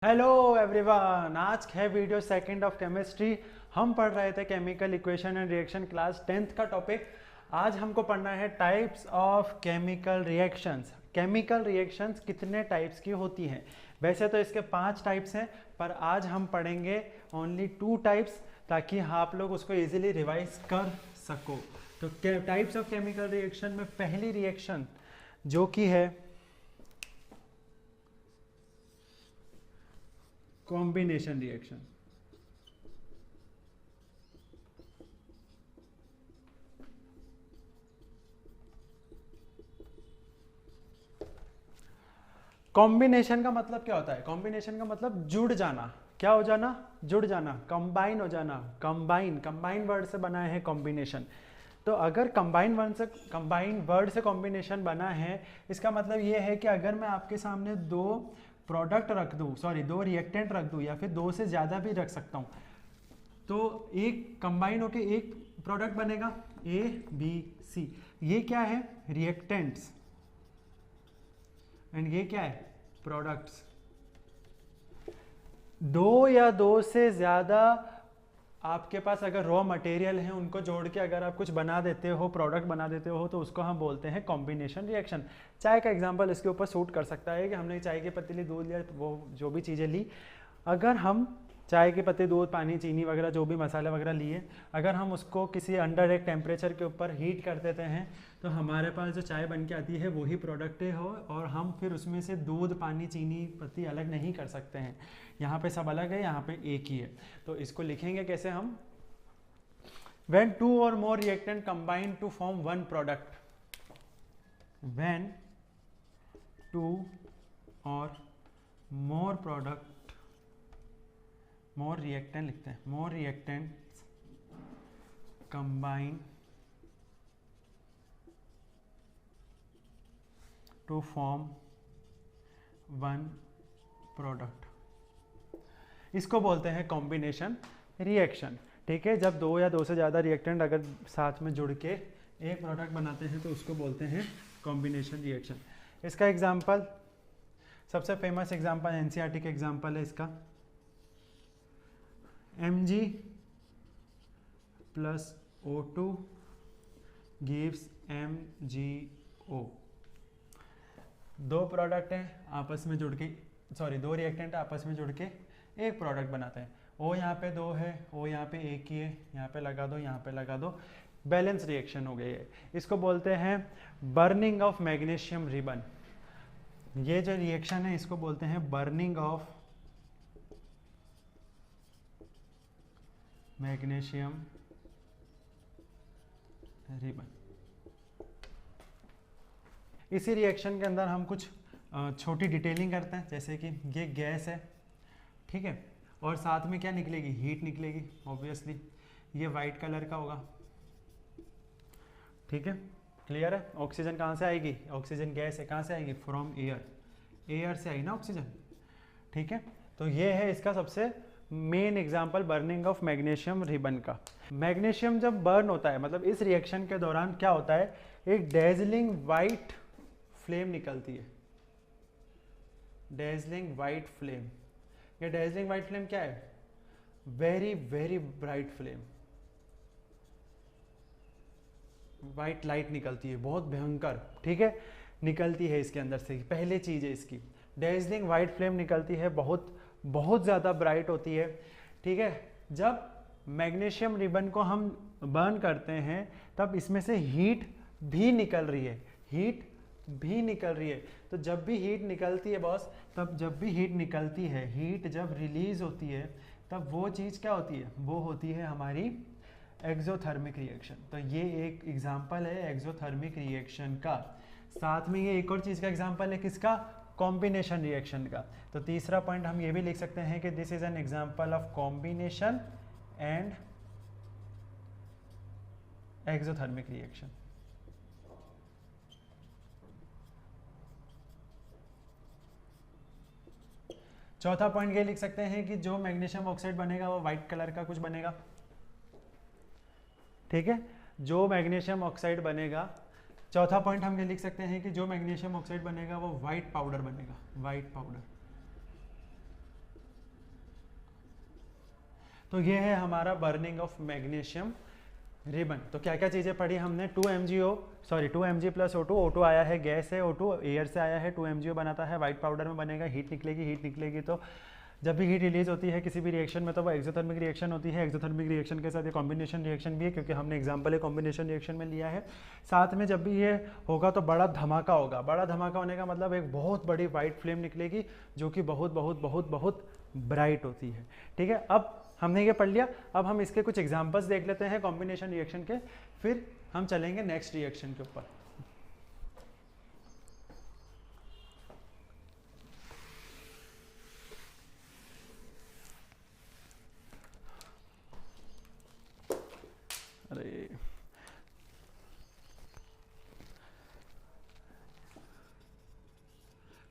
Hello everyone, आज है video second of chemistry. हम पढ़ रहे थे chemical equation and reaction class 10th का टॉपिक। आज हमको पढ़ना है types of chemical reactions. Chemical reactions कितने टाइप्स की होती हैं? वैसे तो इसके 5 टाइप्स हैं, पर आज हम पढ़ेंगे ओनली 2 टाइप्स, ताकि आप लोग उसको इजीली रिवाइज कर सको। तो टाइप्स ऑफ केमिकल रिएक्शन में पहली रिएक्शन जो कि है कॉम्बिनेशन रिएक्शन। कॉम्बिनेशन का मतलब क्या होता है? कॉम्बिनेशन का मतलब जुड़ जाना। क्या हो जाना? जुड़ जाना, कंबाइन हो जाना। कंबाइन वर्ड से बना है कॉम्बिनेशन। तो अगर कंबाइन वर्ड से कॉम्बिनेशन बना है, इसका मतलब ये है कि अगर मैं आपके सामने दो प्रोडक्ट रख दूं, दो रिएक्टेंट रख दूं, या फिर दो से ज़्यादा भी रख सकता हूं, तो एक कंबाइन होके एक प्रोडक्ट बनेगा ABC। ये क्या है? रिएक्टेंट्स। एंड ये क्या है? प्रोडक्ट्स। दो या दो से ज़्यादा आपके पास अगर रॉ मटेरियल है, उनको जोड़ के अगर आप कुछ बना देते हो, प्रोडक्ट बना देते हो, तो उसको हम बोलते हैं कॉम्बिनेशन रिएक्शन। चाय का एग्जांपल इसके ऊपर सूट कर सकता है कि हमने चाय की पत्ती ली, दूध लिया, वो जो भी चीज़ें ली, अगर हम चाय की पत्ती, दूध, पानी, चीनी वगैरह जो भी मसाले वगैरह लिए, अगर हम उसको किसी अंडर एक टेम्परेचर के ऊपर हीट कर देते हैं, तो हमारे पास जो चाय बन के आती है वही प्रोडक्ट हो, और हम फिर उसमें से दूध, पानी, चीनी, पत्ती अलग नहीं कर सकते हैं। यहाँ पे सब अलग है, यहाँ पे एक ही है। तो इसको लिखेंगे कैसे हम? When two or more reactant combine to form one product, when two or more product, more reactant लिखते हैं, more reactants combine to form one product, इसको बोलते हैं कॉम्बिनेशन रिएक्शन। ठीक है, जब दो या दो से ज़्यादा रिएक्टेंट अगर साथ में जुड़ के एक प्रोडक्ट बनाते हैं, तो उसको बोलते हैं कॉम्बिनेशन रिएक्शन। इसका एग्जांपल, सबसे फेमस एग्जांपल एनसीईआरटी का एग्जांपल है इसका, Mg plus O2 gives MgO। दो प्रोडक्ट हैं आपस में जुड़ के, दो रिएक्टेंट आपस में जुड़ के एक प्रोडक्ट बनाते हैं। O यहाँ पे दो है, O यहाँ पे एक ही है, यहाँ पे लगा दो, यहाँ पे लगा दो, बैलेंस रिएक्शन हो गई है। इसको बोलते हैं बर्निंग ऑफ मैग्नीशियम रिबन। ये जो रिएक्शन है इसको बोलते हैं बर्निंग ऑफ मैग्नीशियम रिबन। इसी रिएक्शन के अंदर हम कुछ छोटी डिटेलिंग करते हैं, जैसे कि ये गैस है, ठीक है, और साथ में क्या निकलेगी? हीट निकलेगी ऑब्वियसली। ये वाइट कलर का होगा, ठीक है, क्लियर है। ऑक्सीजन कहाँ से आएगी? ऑक्सीजन गैस है, कहाँ से आएगी? फ्रॉम एयर, एयर से आई ना ऑक्सीजन, ठीक है। तो ये है इसका सबसे main example burning of magnesium ribbon का। मैग्नीशियम जब बर्न होता है, मतलब इस रिएक्शन के दौरान क्या होता है? एक डेजलिंग वाइट फ्लेम निकलती है, डेजलिंग वाइट फ्लेम। ये डेजलिंग वाइट फ्लेम क्या है? Very very bright flame, white light निकलती है, बहुत भयंकर, ठीक है, निकलती है इसके अंदर से। पहले चीज है इसकी, डेजलिंग वाइट फ्लेम निकलती है, बहुत बहुत ज़्यादा ब्राइट होती है, ठीक है। जब मैग्नीशियम रिबन को हम बर्न करते हैं, तब इसमें से हीट भी निकल रही है, हीट भी निकल रही है। तो जब भी हीट निकलती है बॉस, तब जब भी हीट निकलती है, हीट जब रिलीज होती है, तब वो चीज़ क्या होती है? वो होती है हमारी एक्सोथर्मिक रिएक्शन। तो ये एक एग्जांपल है एक्सोथर्मिक रिएक्शन का। साथ में ये एक और चीज़ का एग्जांपल है, किसका? कॉम्बिनेशन रिएक्शन का। तो तीसरा पॉइंट हम ये भी लिख सकते हैं कि this is an example of combination and exothermic reaction. चौथा पॉइंट ये लिख सकते हैं कि जो मैग्नीशियम ऑक्साइड बनेगा वो व्हाइट कलर का कुछ बनेगा, ठीक है, जो मैग्नीशियम ऑक्साइड बनेगा। चौथा पॉइंट हम ये लिख सकते हैं कि जो मैग्नीशियम ऑक्साइड बनेगा वो व्हाइट पाउडर बनेगा, व्हाइट पाउडर। तो ये है हमारा बर्निंग ऑफ मैग्नीशियम रिबन। तो क्या क्या चीज़ें पढ़ी हमने, 2 mg प्लस O2 आया है, गैस है, O2 एयर से आया है, 2 mg बनाता है, वाइट पाउडर में बनेगा, हीट निकलेगी तो जब भी हीट रिलीज होती है किसी भी रिएक्शन में तो वो एक्सोथर्मिक रिएक्शन होती है। एक्सोथर्मिक रिएक्शन के साथ ये कॉम्बिनेशन रिएक्शन भी है, क्योंकि हमने एग्जांपल है कॉम्बिनेशन रिएक्शन में लिया है। साथ में जब भी ये होगा तो बड़ा धमाका होगा। बड़ा धमाका होने का मतलब एक बहुत बड़ी वाइट फ्लेम निकलेगी जो कि बहुत बहुत बहुत बहुत ब्राइट होती है। ठीक है, अब हमने ये पढ़ लिया। अब हम इसके कुछ एग्जाम्पल्स देख लेते हैं कॉम्बिनेशन रिएक्शन के, फिर हम चलेंगे नेक्स्ट रिएक्शन के ऊपर। अरे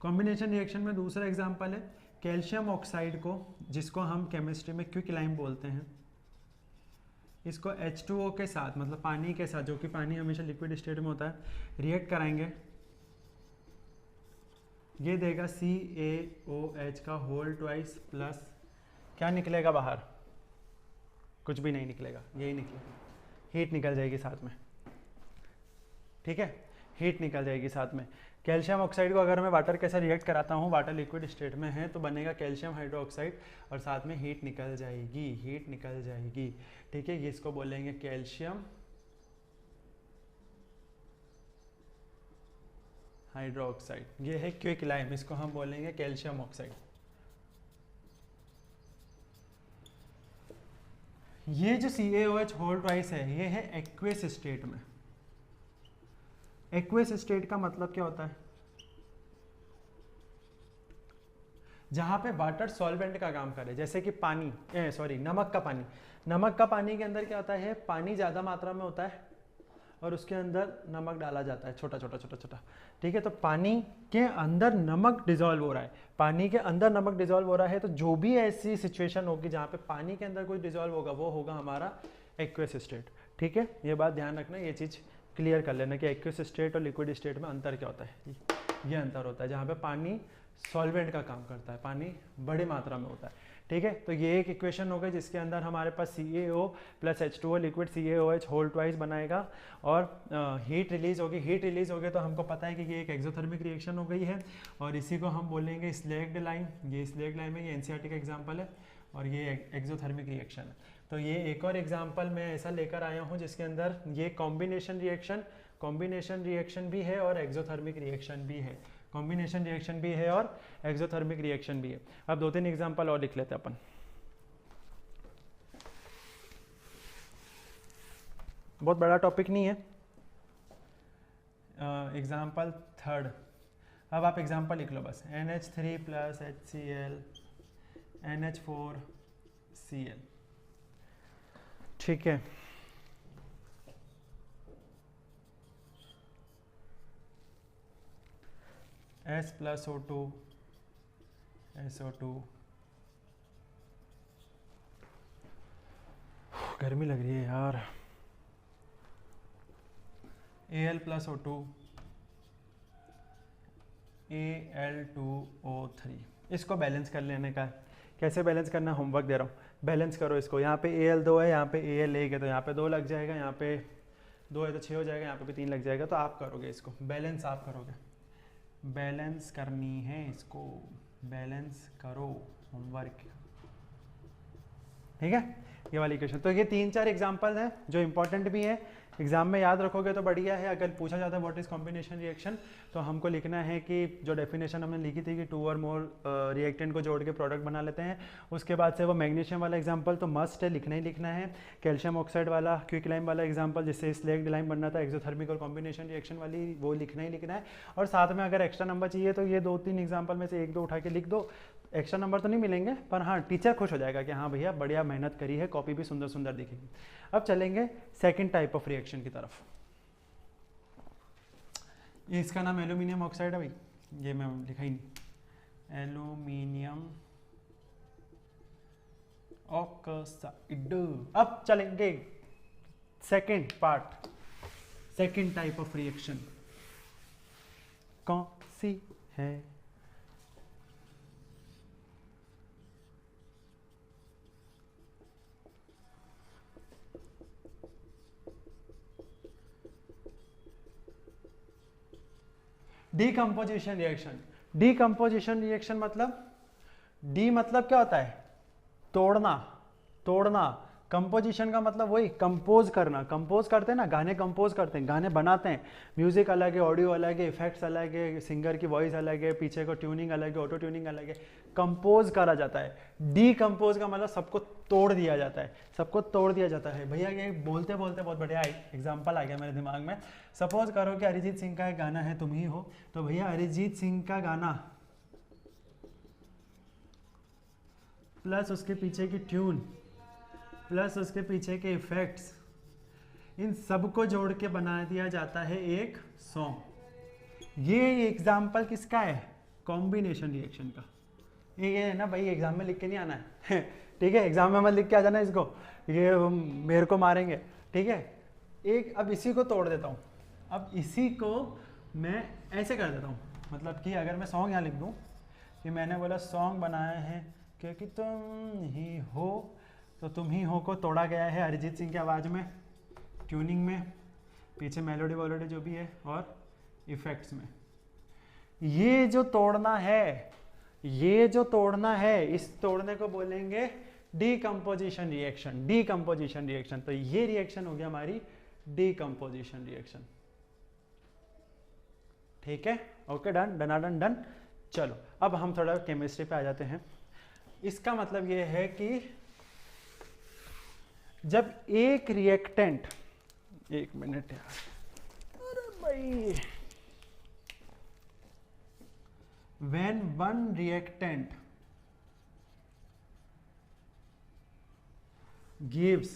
कॉम्बिनेशन रिएक्शन में दूसरा एग्जांपल है कैल्शियम ऑक्साइड को, जिसको हम केमिस्ट्री में क्विकलाइम बोलते हैं, इसको H2O के साथ, मतलब पानी के साथ, जो कि पानी हमेशा लिक्विड स्टेट में होता है, रिएक्ट कराएंगे। ये देगा CaOH का होल ट्वाइस प्लस क्या निकलेगा बाहर, कुछ भी नहीं निकलेगा, यही निकलेगा, हीट निकल जाएगी साथ में। ठीक है, हीट निकल जाएगी साथ में। कैल्शियम ऑक्साइड को अगर मैं वाटर के साथ रिएक्ट कराता हूँ, वाटर लिक्विड स्टेट में है, तो बनेगा कैल्शियम हाइड्रोक्साइड और साथ में हीट निकल जाएगी। ठीक है, ये इसको बोलेंगे कैल्शियम हाइड्रोक्साइड। ये है क्विकलाइम, इसको हम बोलेंगे कैल्शियम ऑक्साइड। ये जो CaOH होल ट्वाइस है, ये है एक्वेस स्टेट में। एक्वेस स्टेट का मतलब क्या होता है, जहां पे वाटर सॉल्वेंट का काम करे, जैसे कि नमक का पानी के अंदर क्या होता है, पानी ज्यादा मात्रा में होता है और उसके अंदर नमक डाला जाता है छोटा छोटा। ठीक है, तो पानी के अंदर नमक डिजोल्व हो रहा है, तो जो भी ऐसी सिचुएशन होगी जहाँ पे पानी के अंदर कोई डिजोल्व होगा, वो होगा हमारा एक्वेस स्टेट। ठीक है, ये बात ध्यान रखना, ये चीज़ क्लियर कर लेना कि एक्वेस स्टेट और लिक्विड स्टेट में अंतर क्या होता है। ये अंतर होता है जहाँ पे पानी सॉल्वेंट का काम करता है, पानी बड़ी मात्रा में होता है। ठीक है, तो ये एक इक्वेशन हो गई जिसके अंदर हमारे पास CaO प्लस H2O liquid CaOH whole twice बनाएगा और हीट रिलीज होगी तो हमको पता है कि ये एक एक्सोथर्मिक रिएक्शन हो गई है और इसी को हम बोलेंगे स्लैग्ड लाइन। ये स्लैग्ड लाइन में, ये NCERT का एग्जाम्पल है और ये एक्सोथर्मिक रिएक्शन है। तो ये एक और एग्जाम्पल मैं ऐसा लेकर आया हूँ जिसके अंदर ये कॉम्बिनेशन रिएक्शन भी है और एक्सोथर्मिक रिएक्शन भी है, एक्सोथर्मिक रिएक्शन भी है। अब 2-3 एग्जांपल और लिख लेते हैं अपन। बहुत बड़ा टॉपिक नहीं है। एग्जांपल थर्ड, अब आप एग्जांपल लिख लो बस, NH3 प्लस HCl NH4Cl। ठीक है, S प्लस O2 SO2, गर्मी लग रही है यार, Al प्लस O2 Al2O3। इसको बैलेंस कर लेने का, कैसे बैलेंस करना, होमवर्क दे रहा हूँ, बैलेंस करो इसको। यहाँ पे Al 2 है, यहाँ पे Al 1 है, तो यहाँ पे 2 लग जाएगा, यहाँ पे 2 है तो 6 हो जाएगा, यहाँ पे भी 3 लग जाएगा। तो आप करोगे इसको बैलेंस, आप करोगे, बैलेंस करनी है इसको, बैलेंस करो, होमवर्क। ठीक है, ये वाली क्वेश्चन। तो ये 3-4 एग्जांपल हैं जो इंपॉर्टेंट भी है, एग्जाम में याद रखोगे तो बढ़िया है। अगर पूछा जाता है व्हाट इज कॉम्बिनेशन रिएक्शन, तो हमको लिखना है कि जो डेफिनेशन हमने लिखी थी कि 2 और मोर रिएक्टेंट को जोड़ के प्रोडक्ट बना लेते हैं। उसके बाद से वो मैग्नीशियम वाला एग्जांपल तो मस्ट है, लिखना ही लिखना है। कैल्शियम ऑक्साइड वाला, क्विकलाइम वाला एग्जांपल जिससे स्लैग्ड लाइम बनना था, एक्सोथर्मिक और कॉम्बिनेशन रिएक्शन वाली, वो लिखना ही लिखना है। और साथ में अगर एक्स्ट्रा नंबर चाहिए तो ये 2-3 एग्जाम्पल में से 1-2 उठा के लिख दो। एक्स्ट्रा नंबर तो नहीं मिलेंगे, पर हाँ टीचर खुश हो जाएगा कि हाँ भैया बढ़िया मेहनत करी है, कॉपी भी सुंदर सुंदर दिखेगी। अब चलेंगे सेकंड टाइप ऑफ रिएक्शन की तरफ। इसका नाम एल्यूमिनियम ऑक्साइड है भाई, ये मैं लिखा ही नहीं, एल्यूमिनियम ऑक्साइड। अब चलेंगे second part, second type of reaction कौन सी है? डीकम्पोजिशन रिएक्शन, डीकम्पोजिशन रिएक्शन मतलब डी मतलब क्या होता है, तोड़ना, तोड़ना। कंपोजिशन का मतलब वही कंपोज करना, कंपोज करते हैं ना, गाने कंपोज करते हैं, गाने बनाते हैं, म्यूजिक अलग है, ऑडियो अलग है, इफेक्ट्स अलग है, सिंगर की वॉइस अलग है, पीछे को ट्यूनिंग अलग है, ऑटो ट्यूनिंग अलग है, कंपोज करा जाता है। डीकम्पोज का मतलब सबको तोड़ दिया जाता है, सबको तोड़ दिया जाता है। भैया ये बोलते बोलते बहुत बढ़िया एग्जाम्पल आ गया मेरे दिमाग में। सपोज करो कि अरिजीत सिंह का एक गाना है तुम ही हो, तो भैया अरिजीत सिंह का गाना प्लस उसके पीछे की ट्यून प्लस उसके पीछे के इफेक्ट्स, इन सबको जोड़ के बना दिया जाता है एक सॉन्ग। ये एग्जाम्पल किसका है, कॉम्बिनेशन रिएक्शन का। ये है ना भाई, एग्जाम में लिख के नहीं आना है ठीक है, एग्जाम में मत लिख के आ जाना इसको, ये मेरे को मारेंगे, ठीक है। एक अब इसी को तोड़ देता हूँ, अब इसी को मैं ऐसे कर देता हूँ, मतलब कि अगर मैं सॉन्ग यहाँ लिख दूँ कि मैंने बोला सॉन्ग बनाया है क्योंकि तुम ही हो, तो तुम ही हो को तोड़ा गया है अरिजीत सिंह की आवाज़ में, ट्यूनिंग में, पीछे मेलोडी वोलोडी जो भी है, और इफेक्ट्स में। ये जो तोड़ना है, ये जो तोड़ना है, इस तोड़ने को बोलेंगे डीकम्पोजिशन रिएक्शन, डीकम्पोजिशन रिएक्शन। तो ये रिएक्शन हो गया हमारी डीकम्पोजिशन रिएक्शन, ठीक है। ओके, डन, डनाडन डन। चलो अब हम थोड़ा केमिस्ट्री पे आ जाते हैं। इसका मतलब ये है कि जब एक रिएक्टेंट, एक मिनट यार, अरे भाई, when one reactant gives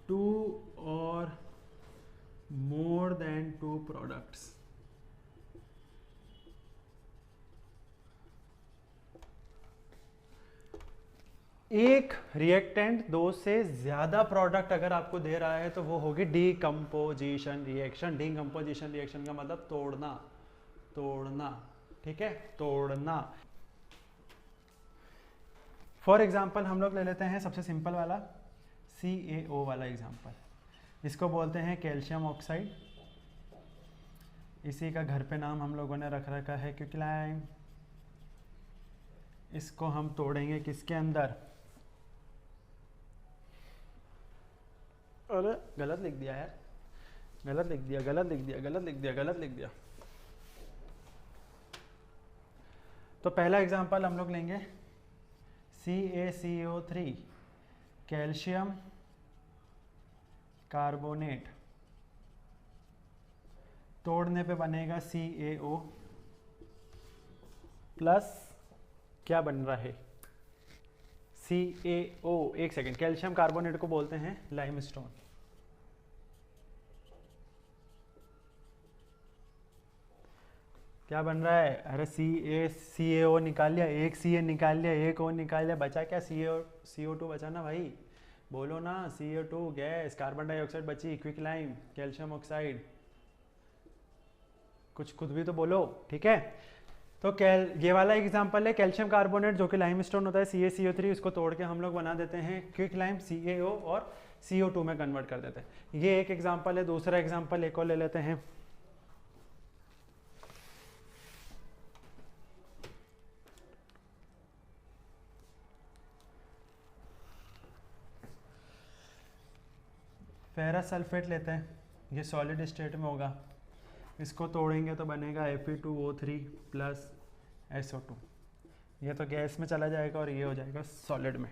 two or more than two products, एक रिएक्टेंट दो से ज्यादा प्रोडक्ट अगर आपको दे रहा है तो वो होगी डीकम्पोजिशन रिएक्शन। डीकम्पोजिशन रिएक्शन का मतलब तोड़ना, तोड़ना, ठीक है, तोड़ना। फॉर एग्जाम्पल हम लोग ले लेते हैं सबसे सिंपल वाला CaO वाला एग्जाम्पल, इसको बोलते हैं कैल्शियम ऑक्साइड। इसी का घर पे नाम हम लोगों ने रख रखा है क्विकलाइम। इसको हम तोड़ेंगे किसके अंदर, अरे गलत लिख दिया यार, गलत लिख दिया, गलत लिख दिया, गलत लिख दिया, गलत लिख दिया। तो पहला एग्जांपल हम लोग लेंगे CaCO3, कैल्शियम कार्बोनेट, तोड़ने पे बनेगा CaO प्लस क्या बन रहा है CaO, एक सेकेंड, कैल्शियम कार्बोनेट को बोलते हैं लाइमस्टोन। क्या बन रहा है, अरे CaO निकाल लिया, एक Ca निकाल लिया, एक O निकाल लिया, बचा क्या, CO2 बचा ना भाई, बोलो ना, CO2 गैस, कार्बन डाइऑक्साइड बची, क्विकलाइम, कैल्शियम ऑक्साइड, कुछ खुद भी तो बोलो, ठीक है। तो ये वाला एग्जांपल है कैल्शियम कार्बोनेट जो कि लाइमस्टोन होता है CaCO3, उसको तोड़ के हम लोग बना देते हैं क्विकलाइम CaO और CO2 में कन्वर्ट कर देते हैं। ये एक एग्जांपल है। दूसरा एग्जांपल एक और ले लेते हैं, फेरस सल्फेट लेते हैं, ये सॉलिड स्टेट में होगा, इसको तोड़ेंगे तो बनेगा Fe2O3 प्लस SO2, ये तो गैस में चला जाएगा और ये हो जाएगा सॉलिड में।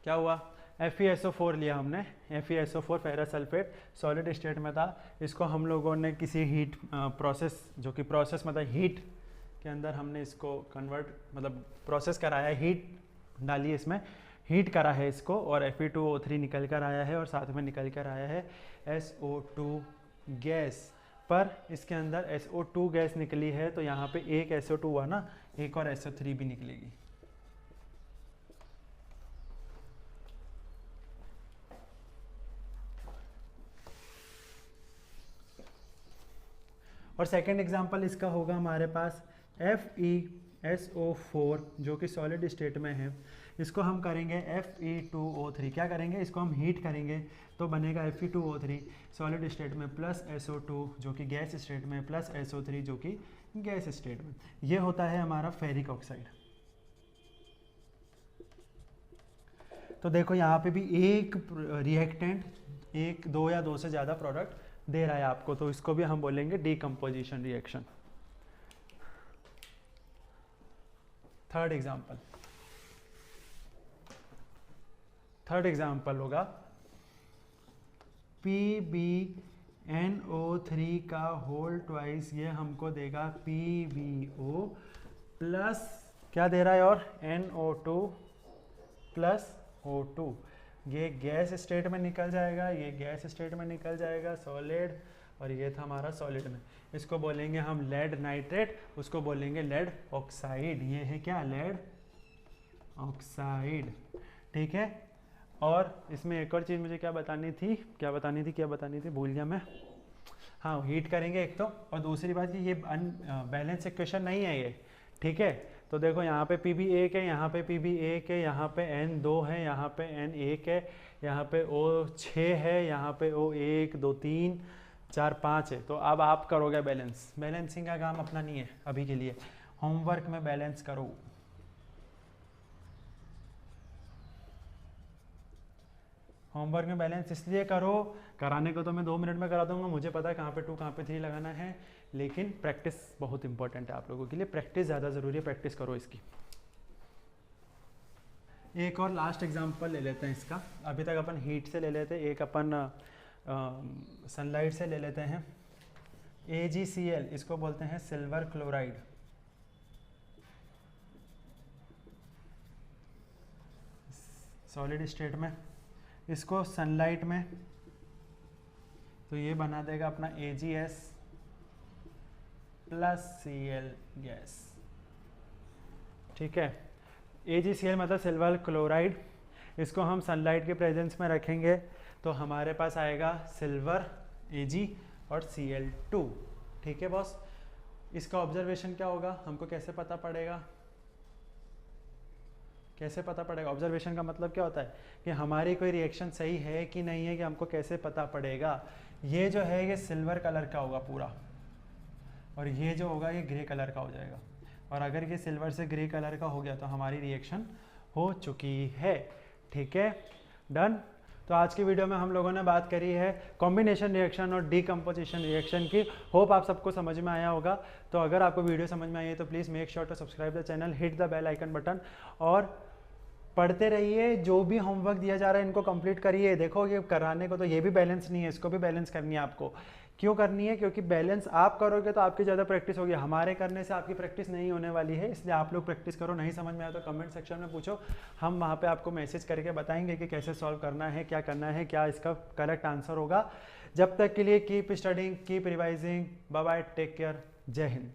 क्या हुआ, FeSO4 लिया हमने, FeSO4 ferrous sulphate solid state में था, इसको हम लोगों ने किसी हीट प्रोसेस, जो कि प्रोसेस मतलब हीट के अंदर हमने इसको कन्वर्ट मतलब प्रोसेस कराया, हीट डाली इसमें, हीट करा है इसको, और Fe2O3 निकल कर आया है और साथ में निकल कर आया है SO2 गैस। पर इसके अंदर SO2 गैस निकली है तो यहाँ पे एक SO2 हुआ ना, एक और SO3 भी निकलेगी। और सेकंड एग्जांपल इसका होगा हमारे पास FeSO4 जो कि सॉलिड स्टेट में है, इसको हम करेंगे Fe2O3, क्या करेंगे, इसको हम हीट करेंगे तो बनेगा Fe2O3 सॉलिड स्टेट में प्लस SO2 जो कि गैस स्टेट में प्लस SO3 जो कि गैस स्टेट में। ये होता है हमारा फेरिक ऑक्साइड। तो देखो यहाँ पे भी एक रिएक्टेंट एक, दो या दो से ज़्यादा प्रोडक्ट दे रहा है आपको, तो इसको भी हम बोलेंगे डीकम्पोजिशन रिएक्शन। थर्ड एग्जाम्पल होगा PbNO3 का होल ट्वाइस, ये हमको देगा PbO प्लस क्या दे रहा है और NO2 प्लस O2। ये गैस स्टेट में निकल जाएगा, ये गैस स्टेट में निकल जाएगा सॉलिड, और ये था हमारा सॉलिड में। इसको बोलेंगे हम लेड नाइट्रेट, उसको बोलेंगे लेड ऑक्साइड। ये है क्या, लेड ऑक्साइड, ठीक है। और इसमें एक और चीज़ मुझे क्या बतानी थी भूल गया मैं। हाँ, हीट करेंगे एक तो, और दूसरी बात कि ये बैलेंस इक्वेशन नहीं है ये, ठीक है। तो देखो यहाँ पे Pb1 है, यहाँ पे Pb1 है, यहाँ पे N2 है, यहाँ पे N1 है, यहाँ पे O6 है, यहाँ पे O1 2 3 4 5 है। तो अब आप करोगे बैलेंस, बैलेंसिंग का काम अपना नहीं है अभी के लिए, होमवर्क में बैलेंस करो। होमवर्क में बैलेंस इसलिए करो, कराने को तो मैं 2 मिनट में करा दूंगा, मुझे पता है कहाँ पे 2 कहाँ पे 3 लगाना है, लेकिन प्रैक्टिस बहुत इंपॉर्टेंट है आप लोगों के लिए, प्रैक्टिस ज़्यादा ज़रूरी है, प्रैक्टिस करो इसकी। एक और लास्ट एग्जांपल ले लेते हैं इसका, अभी तक अपन हीट से ले लेते हैं, एक अपन सनलाइट से ले लेते हैं। AgCl, इसको बोलते हैं सिल्वर क्लोराइड। सॉलिड स्टेट में, इसको सनलाइट में तो ये बना देगा अपना AgS प्लस Cl गैस, ठीक है। AgCl मतलब सिल्वर क्लोराइड, इसको हम सनलाइट के प्रेजेंस में रखेंगे तो हमारे पास आएगा सिल्वर Ag और Cl2, ठीक है बॉस। इसका ऑब्जर्वेशन क्या होगा, हमको कैसे पता पड़ेगा, ऑब्जर्वेशन का मतलब क्या होता है कि हमारी कोई रिएक्शन सही है कि नहीं है, कि हमको कैसे पता पड़ेगा। ये जो है ये सिल्वर कलर का होगा पूरा, और ये जो होगा ये ग्रे कलर का हो जाएगा, और अगर ये सिल्वर से ग्रे कलर का हो गया तो हमारी रिएक्शन हो चुकी है, ठीक है, डन। तो आज की वीडियो में हम लोगों ने बात करी है कॉम्बिनेशन रिएक्शन और डीकम्पोजिशन रिएक्शन की। होप आप सबको समझ में आया होगा। तो अगर आपको वीडियो समझ में आई है तो please make sure to subscribe the channel, hit the bell icon button, और पढ़ते रहिए। जो भी होमवर्क दिया जा रहा है इनको कंप्लीट करिए। देखो ये कराने को तो ये भी बैलेंस नहीं है, इसको भी बैलेंस करनी है आपको। क्यों करनी है, क्योंकि बैलेंस आप करोगे तो आपकी ज़्यादा प्रैक्टिस होगी, हमारे करने से आपकी प्रैक्टिस नहीं होने वाली है, इसलिए आप लोग प्रैक्टिस करो। नहीं समझ में आया तो कमेंट सेक्शन में पूछो, हम वहाँ पे आपको मैसेज करके बताएंगे कि कैसे सॉल्व करना है, क्या करना है, क्या इसका करेक्ट आंसर होगा। जब तक के लिए keep studying, keep revising, bye bye, take care, जय हिंद।